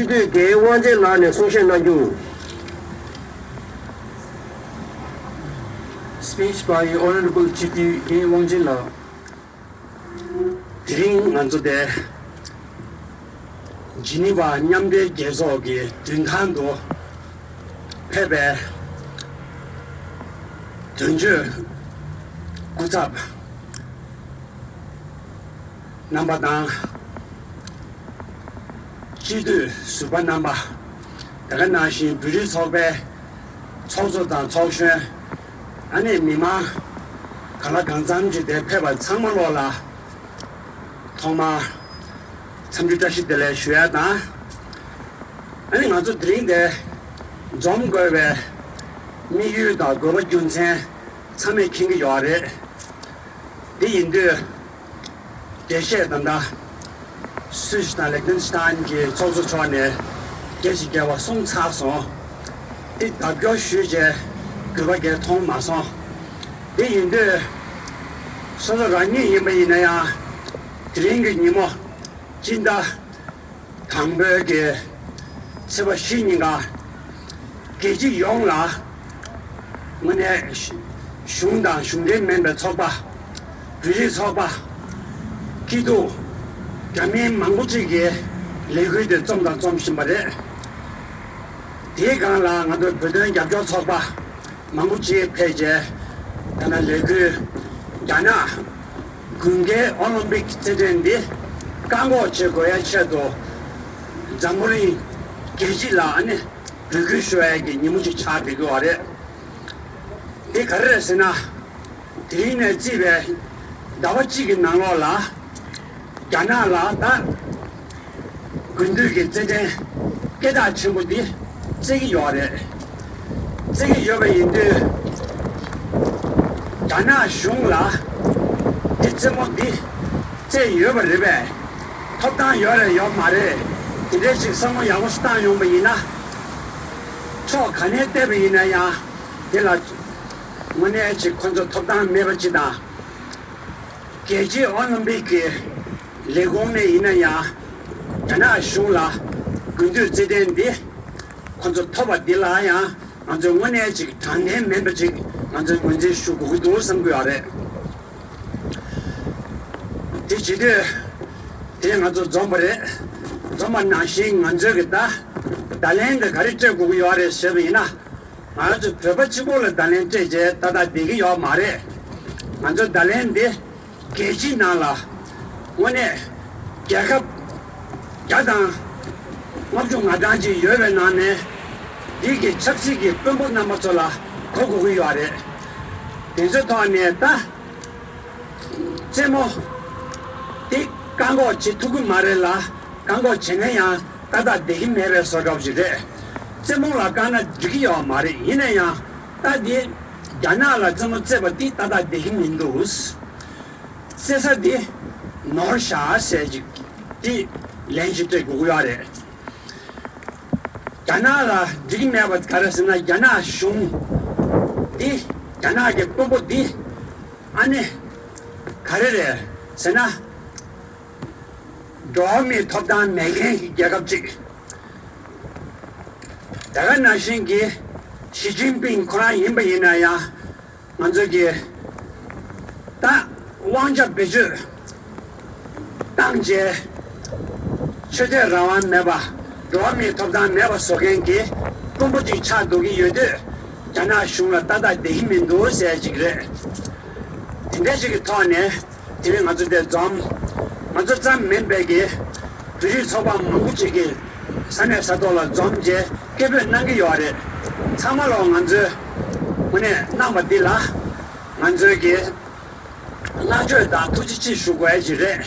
Chitue Wangchen Lane Sungshen Nanju. Speech by Hon'ble Chitue Wangchen La. Dring Nanzu de Geneva Nyamde Gezogi Dundando Pebe Dunju Gutab Nambadang Chitue Suba Namba Daga Nashin Buri Sobe Chozodan Choshen Ane Mima Kala Ganzamji de Peba Tsangmalola Toma Samjutashi de la Shuada Ane Nazu Dring de Zom Gobe Miyu da Goba Junsen Same King Yore Di Indu Deshe Danda Sushna Liechtenstein Ki Chozo Chwane Geshi Gewa Song Cha Song Di Dabyo Shuje Goba Ge Tong Ma Song Di Indu Sozo Ranyi Yimba Yinaya Dring Nimo Jinda Hon'ble Ge Seba Shininga Geji Yongla Mune Shungdang Shungren Member Choba Buri Choba Kido Gamin Manguchi Ge Legui de Zomda Zom Shimbare Degan La Ngado Budun Yabjo Choba Manguchi Peje Dana Legui Dana Gunge Olympic Tedendi Kango Chegoya Chedo Zamuri Geji La Ane Legui Shuagi Nimuchi Chabigo Are Di Karesina Dine Jibe Dawachigi Nangola Gana La Da Gundugi Teden Geda Chimbudi Zegi Yore Zegi Yobe Indu Gana Shung La Ditzimodi Zegi Yobe Ribe Topdan Yore Yob Mare Direchik Samo Yagustan Yomba Yina Cho Kane Debe Yina Ya Dila Mune Chi Konzo Topdan Mebachida Geji Olympic Legone Yina Ya Gana Shung La Gundu Zeden Di Konzo Toba Dila Ya Anzo Mune Chi Tane Membachik Anzo Munzi Shukudu Samguyare Di Chidu Di Anzo Zombare Zomba Nashin Anzo Gita Dalen de Gariche Guyare Sebina Anzo Prebachibola Dalen Teje Tada Digi Yo Mare Anzo Dalen Di Geji Nala Mune Gyakab Gyadang Mabjung Adanji Yobe Nane Digi Chapsiki Pumbo Namazola Kogu Yare Tenzo Tone Ta Zemo Di Kango Chitugu Marela Kango Chenaya Tada Digi Mebe Sogabjide Zemo La Gana Jigiyo Mare Inaya Tadi Ganala Zemo Zeba Di Tada Digi Mindus Sesa Di Norsha Sejik Di Lenjite Guyare Ganala Digi Meba Karasina Gana Shung Di Gana Ge Pombo Di Ane Karere Sena Domi Topdan Megan Yagabjik Daga Nashingi Xi Jinping Kora Yimba Yinaya Manzogi Da Wangchen Beju Dangje Chede Rawan Meba Domi Topdan Meba Sogenki Kumbuji Chadogi Yudu Gana Shungla Tada Dehimindu Sejigre Tindeshiki Tone Tiri Mazu de Zom Mazu Zam Membegi Buri Soba Manguchiki Sane Satola Zomje Kebe Nangi Yore Samalo Manzu Mune Namadila Manzu Gi Najo Da Tujichi Shugwe Jire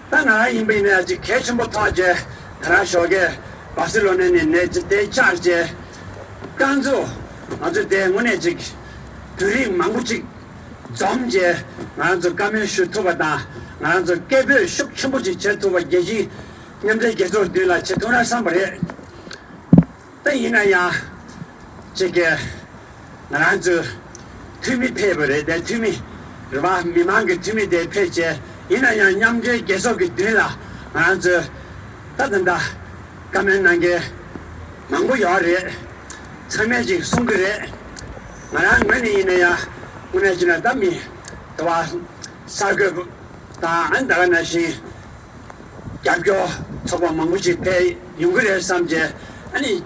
Tana Imbine Ji Kechimbo Taje Karashoge Barcelona Ne De Charge Ganzo Manzu De Mune Jik Duri Manguchik Zomje Manzu Gamen Shutubada Manzu Kebe Shuk Chimbuji Chetuba Geji Nyamde Gezo Dila Chetuna Sambare Tayina Cheke Naranzu Tumi Pebere De Tumi Rwa Mimangi Tumi De Peche Inaya Nyamde Gezo Dila Naranzu Tadanda 가면 난게 망고 요래 참여지 송그래 나랑 많이 이내야 오늘 지나 담이 또 사그 다 안다가나시 잡교 저거 망고지 배 용그래 삼제 아니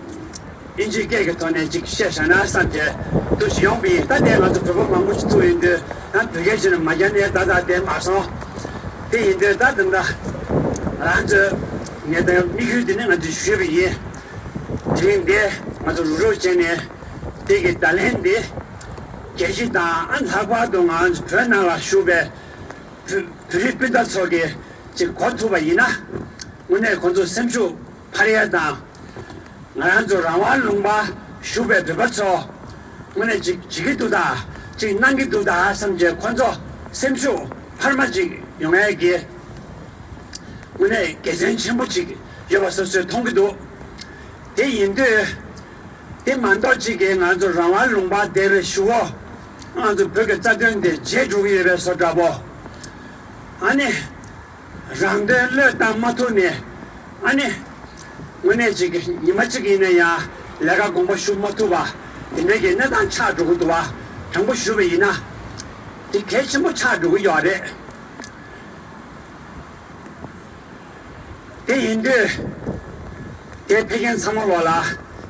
인지 개가 돈에 직시하나 삼제 또 시용비 다대가도 저거 망고지 투인데 난 되게 지는 마찬가지에 다다대 마서 대인들 다든다 란저 내가 미규되는 아주 쉬비에 지금데 아주 루로제네 되게 달랜데 계시다 안사과 동안 변화가 슈베 드리핀다 속에 지금 권투가 이나 오늘 권투 sem주 파리하다 나한테 라완룽바 슈베 되버쳐 오늘 지기도다 지금 난기도다 삼제 권투 sem주 팔마지 용해기 오늘 개선 침묵지 여봤었어요 통기도 대인들 대만도지게 아주 라완룽바 대를 쉬워 아주 벽에 짜는데 제주위에서 잡어 아니 랑데를 담마토네 아니 오늘 지금 이마치기네야 내가 공부 쉬면도 내게 내단 차주고도 와 정부 쉬베이나 이 개침부 차주고 요래 대인들 대표견 삼월라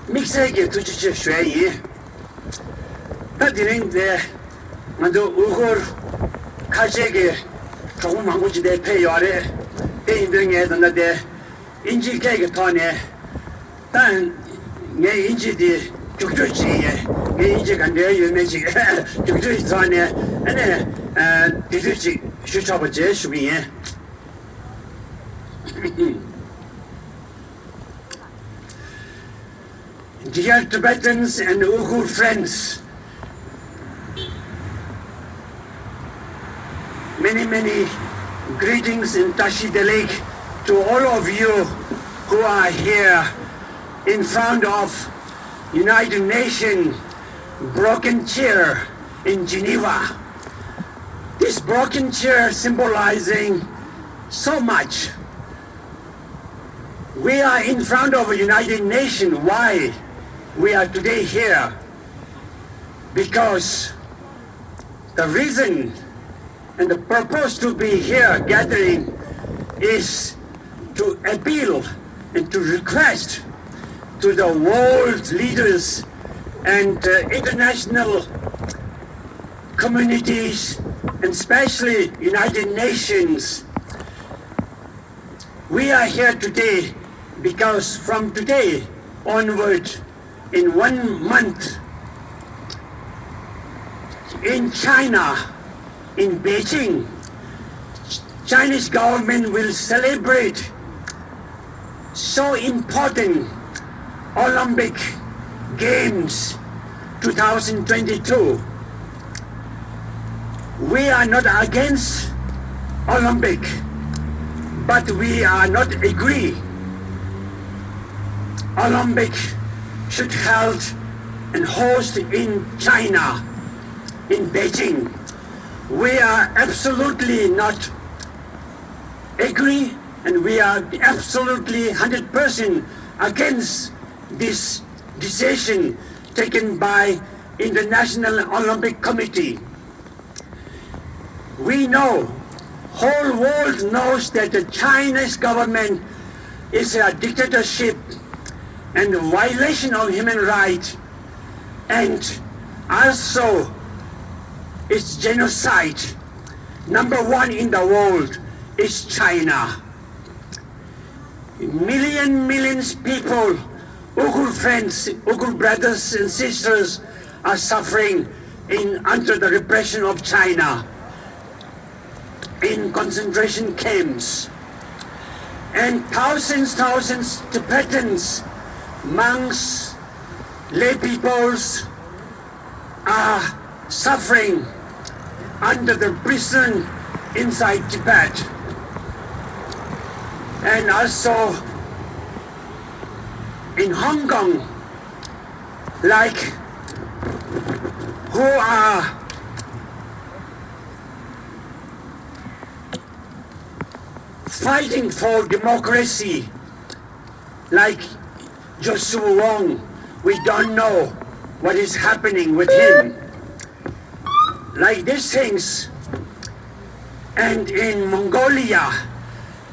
믹스에게 두지치 쉐이 다디는데 먼저 우골 카제게 조금 망고지 대표 요래 대인들에 된다데 인지계게 토네 단내 인지디 죽죽지에 내 인지 간대 유명지 죽죽이 토네 아니 디주지 슈차버제 슈비에 Dear Tibetans and Uyghur friends, many greetings in Tashi Delik to all of you who are here in front of United Nations broken chair in Geneva. This broken chair symbolizing so much. We are in front of a United Nations. Why we are today here? Because the reason and the purpose to be here gathering is to appeal and to request to the world leaders and international communities, and especially United Nations. We are here today because from today onward, in 1 month, in China, in Beijing, Chinese government will celebrate so important Olympic Games 2022. We are not against Olympic, but we are not agree. Olympic should held and host in China, in Beijing. We are absolutely not agree, and we are absolutely 100% against this decision taken by International Olympic Committee. We know, whole world knows that the Chinese government is a dictatorship and a violation of human rights, and also it's genocide. Number one in the world is China. Millions people, Uyghur friends, Uyghur brothers and sisters are suffering under the repression of China in concentration camps. And thousands Tibetans, monks, lay peoples are suffering under the prison inside Tibet. And also in Hong Kong, like who are fighting for democracy like Joshua Wong, we don't know what is happening with him. Like these things, and in Mongolia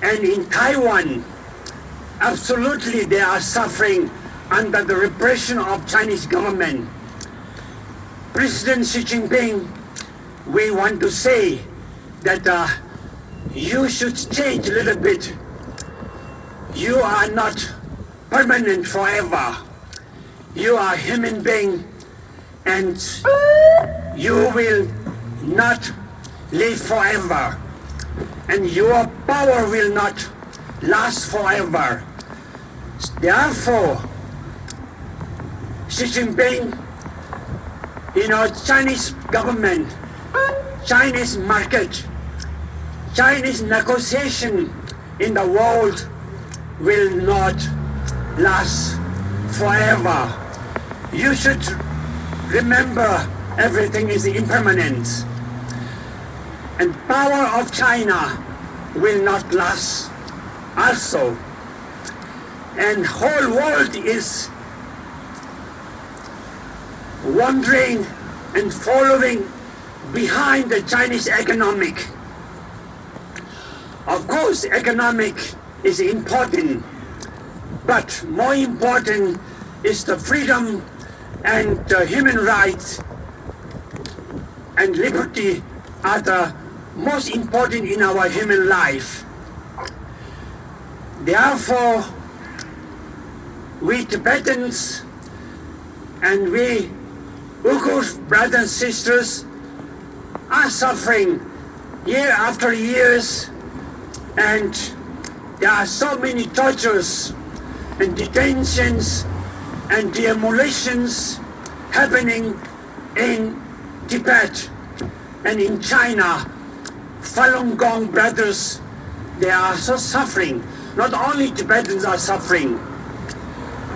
and in Taiwan, absolutely they are suffering under the repression of Chinese government. President Xi Jinping, we want to say that you should change a little bit. You are not permanent forever. You are a human being, and you will not live forever, and your power will not last forever. Therefore, Xi Jinping, Chinese government, Chinese market, Chinese negotiation in the world will not last forever. You should remember everything is impermanent, and power of China will not last also. And whole world is wandering and following behind the Chinese economic. Of course, economic is important, but more important is the freedom and human rights and liberty are the most important in our human life. Therefore, we Tibetans and we Uyghur brothers and sisters are suffering year after years, and there are so many tortures and detentions and demolitions happening in Tibet and in China. Falun Gong brothers, they are so suffering. Not only Tibetans are suffering,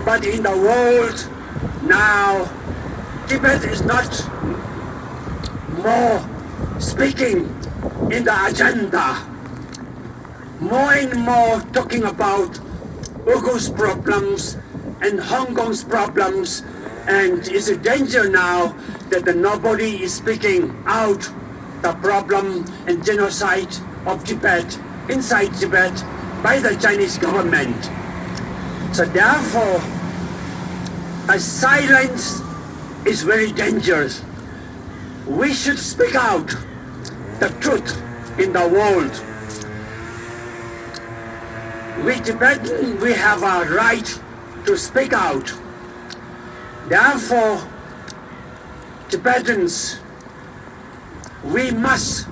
but in the world now, Tibet is not more speaking in the agenda. More and more talking about Uyghurs' problems and Hong Kong's problems, and it's a danger now that nobody is speaking out the problem and genocide of Tibet, inside Tibet, by the Chinese government. So therefore, the silence is very dangerous. We should speak out the truth in the world. We Tibetans, we have a right to speak out. Therefore, Tibetans, we must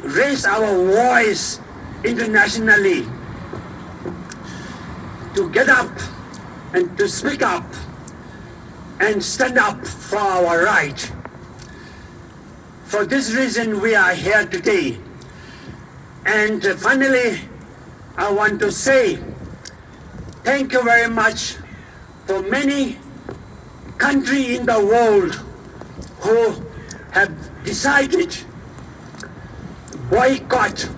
raise our voice internationally to get up and to speak up and stand up for our right. For this reason, we are here today. And finally, I want to say thank you very much for many countries in the world who have decided boycott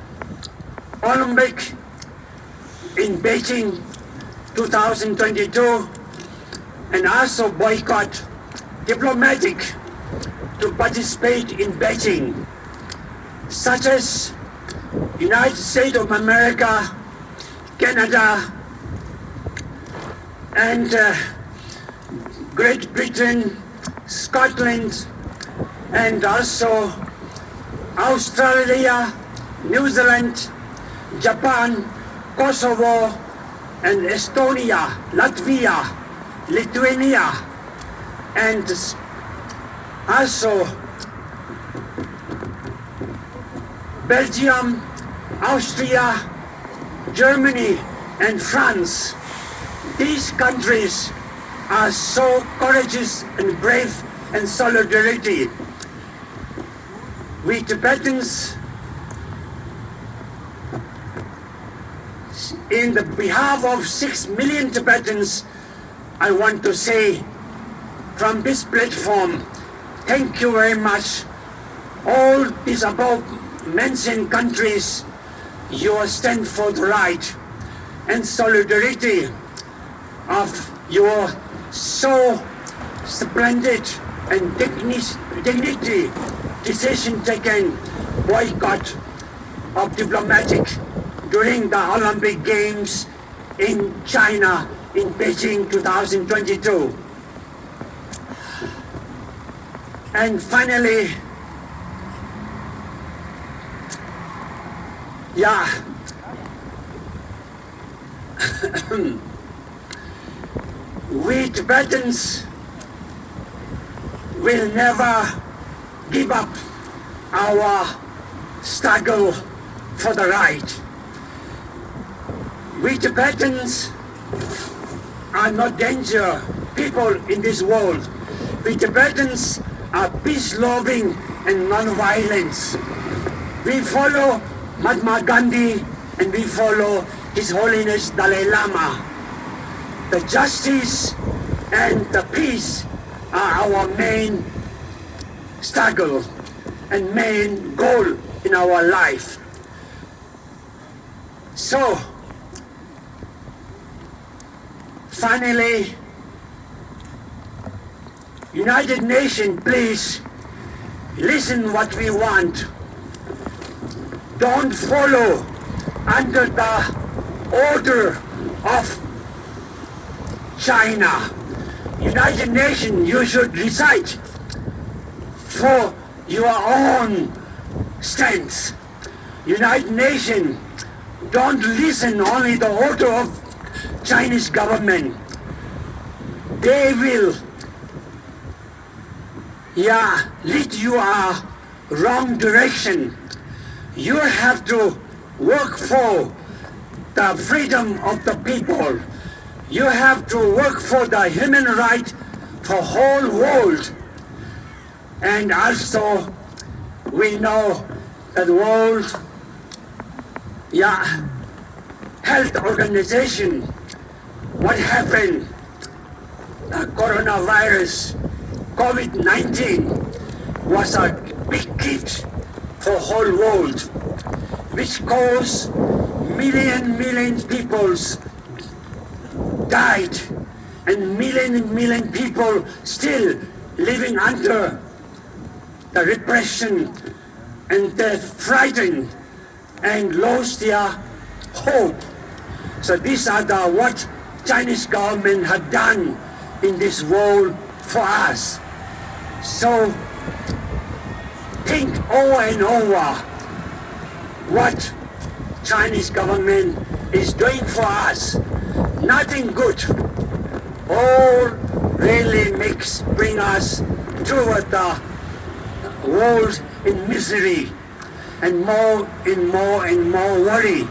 Olympic in Beijing 2022, and also boycott diplomatic to participate in Beijing, such as United States of America, Canada, and Great Britain, Scotland, and also Australia, New Zealand, Japan, Kosovo, and Estonia, Latvia, Lithuania, and also Belgium, Austria, Germany, and France. These countries are so courageous and brave and solidarity. We Tibetans, in the behalf of 6 million Tibetans, I want to say from this platform, thank you very much. All these above mentioned countries, you stand for the right and solidarity of your so splendid and dignity decision taken boycott of diplomatic during the Olympic Games in China in Beijing 2022. And finally, we Tibetans will never give up our struggle for the right. We Tibetans are not danger people in this world. We Tibetans are peace-loving and non-violence. We follow Mahatma Gandhi and we follow His Holiness Dalai Lama. The justice and the peace are our main struggle and main goal in our life. So, finally, United Nations, please listen what we want. Don't follow under the order of China. United Nations, you should decide for your own stance. United Nations, don't listen only the order of Chinese government. They will lead you a wrong direction. You have to work for the freedom of the people. You have to work for the human right for whole world. And also, we know that World Health Organization, what happened, the coronavirus, COVID-19 was a big gift for whole world, which caused million people died, and million people still living under the repression, and they're frightened and lost their hope. So these are what Chinese government had done in this world for us. So think over and over what Chinese government is doing for us. Nothing good. All really bring us toward the world in misery and more worry.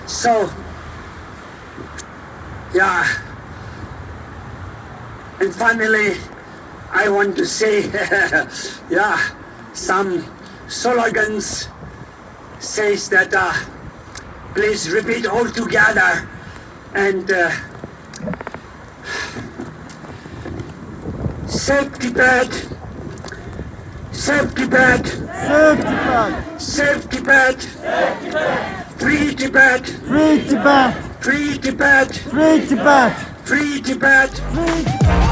So, and finally, I want to say, some slogans says that, please repeat all together, and save Tibet, save Tibet, Save Tibet! save Tibet, free Tibet, Free Tibet! free Tibet, Free Tibet! free Tibet. Free Tibet!